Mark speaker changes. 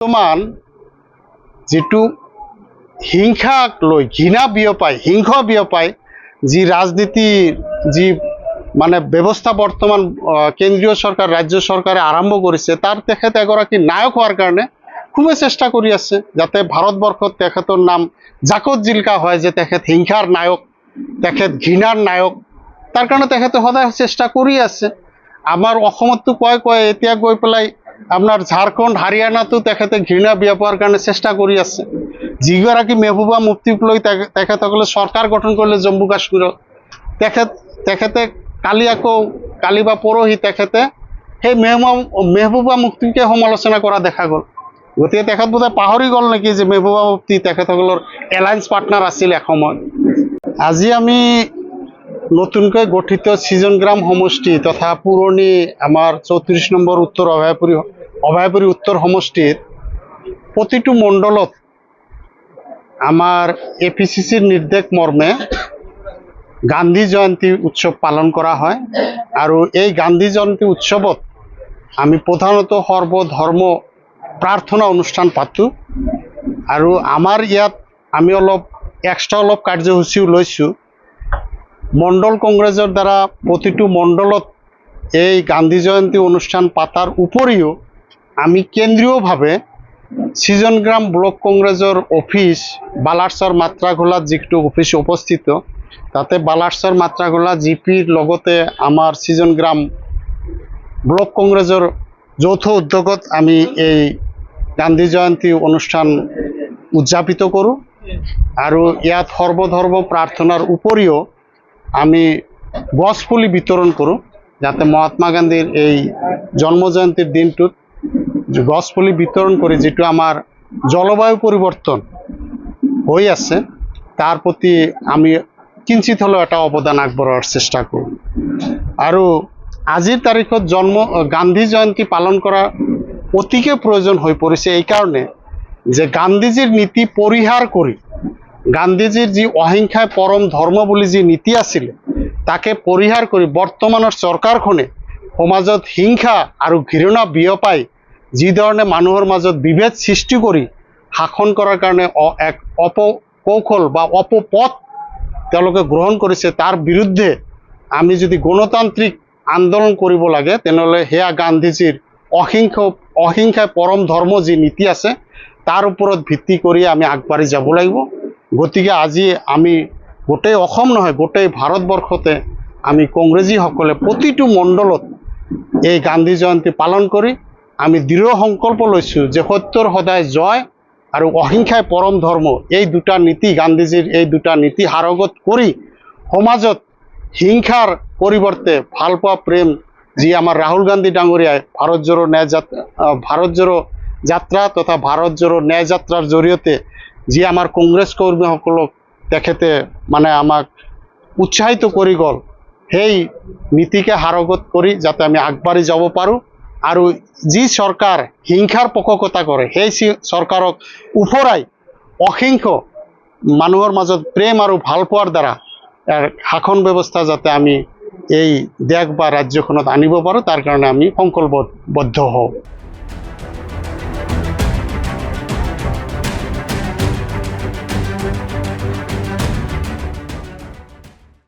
Speaker 1: বর্তমান যেটু হিংসাক লৈ ঘৃণা বিয়পায় বিয়পায় যি রাজনীতি যি মানে ব্যবস্থা বর্তমান কেন্দ্রীয় সরকার রাজ্য সরকারে আরম্ভ করেছে তার তেখেত এগৰাকী নায়ক হওয়ার কারণে খুবই চেষ্টা কৰি আছে যাতে ভারতবর্ষত তেখেতৰ নাম জাকত জিলকা হয় যে তেখেত হিংসার নায়ক তেখেত ঘৃণার নায়ক তার কারণে তেখেতে সদায় চেষ্টা কৰি আছে। আমার অসমতো কয় এতিয়া গৈ পেলাই আপনার ঝাড়খণ্ড হারিয়ানাতো তেখেতে ঘৃণা বিয়পোৱাৰ কাৰণে চেষ্টা কৰি আছে। যিগৰাকী মেহবুবা মুফতিক লৈ তেখেতসকলে সরকার গঠন করলে জম্মু কাশ্মীৰত তেখেতে কালি বা পৰহি তেখেতে সেই মেহবুবা মুফতিকে সমালোচনা কৰা দেখা গ'ল। গতিকে তেখেত বোধহয় পাহৰি গ'ল নেকি যে মেহবুবা মুফতি তেখেতসকলৰ এলায়েন্স পাৰ্টনাৰ আছিল এসময়। আজি আমি নতুনকৈ গঠিত সৃজনগ্রাম সমষ্টি তথা পুৰণি আমাৰ 34 নম্বৰ উত্তৰ অভয়াপুৰী উত্তৰ সমষ্টিৰ প্ৰতিটো মণ্ডলত আমাৰ এপিসিসিৰ নিৰ্দেশ মৰ্মে গান্ধী জয়ন্তী উৎসৱ পালন কৰা হয়। আৰু এই গান্ধী জয়ন্তী উৎসৱত আমি প্ৰধানত সৰ্বধৰ্ম প্ৰাৰ্থনা অনুষ্ঠান পাতোঁ। আৰু আমাৰ ইয়াত আমি এক্সট্ৰা কাৰ্যসূচীও লৈছোঁ। মণ্ডল কংগ্ৰেছৰ দ্বাৰা প্ৰতিটো মণ্ডলত এই গান্ধী জয়ন্তী অনুষ্ঠান পাতাৰ উপৰিও আমি কেন্দ্ৰীয়ভাৱে সৃজনগ্রাম ব্লক কংগ্রেসের অফিস বালাসর মাত্রাঘোলাত যিটো অফিস উপস্থিত তাতে বালাসর মাত্রাঘোলা জিপির লগতে আমার সৃজনগ্রাম ব্লক কংগ্রেসের যৌথ উদ্যোগত আমি এই গান্ধী জয়ন্তী অনুষ্ঠান উদযাপিত কৰোঁ। আৰু ইয়াত সৰ্বধৰ্ম প্ৰাৰ্থনাৰ উপৰিও আমি গছপুলি বিতৰণ কৰোঁ যাতে মহাত্মা গান্ধীৰ এই জন্মজয়ন্তীৰ দিনটোত গছপুলি বিতরণ করে যেটো আমার জলবায়ু পরিবর্তন হয়ে আছে তার প্রতি আমি কিঞ্চিত হলেও একটা অবদান আগবঢ়াৰ চেষ্টা কৰোঁ। আৰু আজিৰ তাৰিখত গান্ধী জয়ন্তী পালন কৰা অতিকে প্ৰয়োজন হৈ পৰিছে এই কাৰণে যে গান্ধীজীৰ নীতি পৰিহাৰ কৰি গান্ধীজীৰ যি অহিংসাই পৰম ধৰ্ম বুলি যি নীতি আছিল তাকে পৰিহাৰ কৰি বৰ্তমানৰ চৰকাৰখনে সমাজত হিংসা আৰু ঘৃণা বিয়পাই যি ধৰণে মানুহৰ মাজত বিভেদ সৃষ্টি কৰি শাসন কৰাৰ কাৰণে এক অপকৌশল বা অপপথ তেওঁলোকে গ্ৰহণ কৰিছে তাৰ বিৰুদ্ধে আমি যদি গণতান্ত্ৰিক আন্দোলন কৰিব লাগে তেনেহ'লে সেয়া গান্ধীজীৰ অহিংসাই পৰম ধৰ্ম যি নীতি আছে তাৰ ওপৰত ভিত্তি কৰি আমি আগবাঢ়ি যাব লাগিব। গতিকে আজি আমি গোটেই অসম নহয় গোটেই ভাৰতবৰ্ষতে আমি কংগ্ৰেছীসকলে প্ৰতিটো মণ্ডলত এই গান্ধী জয়ন্তী পালন কৰি আমি দৃঢ় সংকল্প লৈছোঁ যে সত্যৰ সদায় জয় আৰু অহিংসাই পৰম ধৰ্ম এই দুটা নীতি গান্ধীজীৰ এই দুটা নীতি হাৰগত কৰি সমাজত হিংসাৰ পৰিৱৰ্তে ভালপোৱা প্ৰেম যি আমাৰ ৰাহুল গান্ধী ডাঙৰীয়াই ভাৰত জোড়ো যাত্ৰা তথা ভাৰত জোড়ো ন্যায় যাত্ৰাৰ জৰিয়তে যি আমাৰ কংগ্ৰেছ কৰ্মীসকলক তেখেতে মানে আমাক উৎসাহিত কৰি গ'ল সেই নীতিকে হাৰগত কৰি যাতে আমি আগবাঢ়ি যাব পাৰোঁ। আৰু যি সরকার হিংসার পোষকতা করে সেই সরকারক উফৰাই অহিংস মানুহৰ মাজত প্ৰেম আৰু ভালপোৱাৰ দ্বাৰা শাসন ব্যৱস্থা যাতে আমি এই দেশ বা ৰাজ্যখনত আনিব পাৰোঁ তাৰ কাৰণে আমি সংকল্পবদ্ধ হওঁ।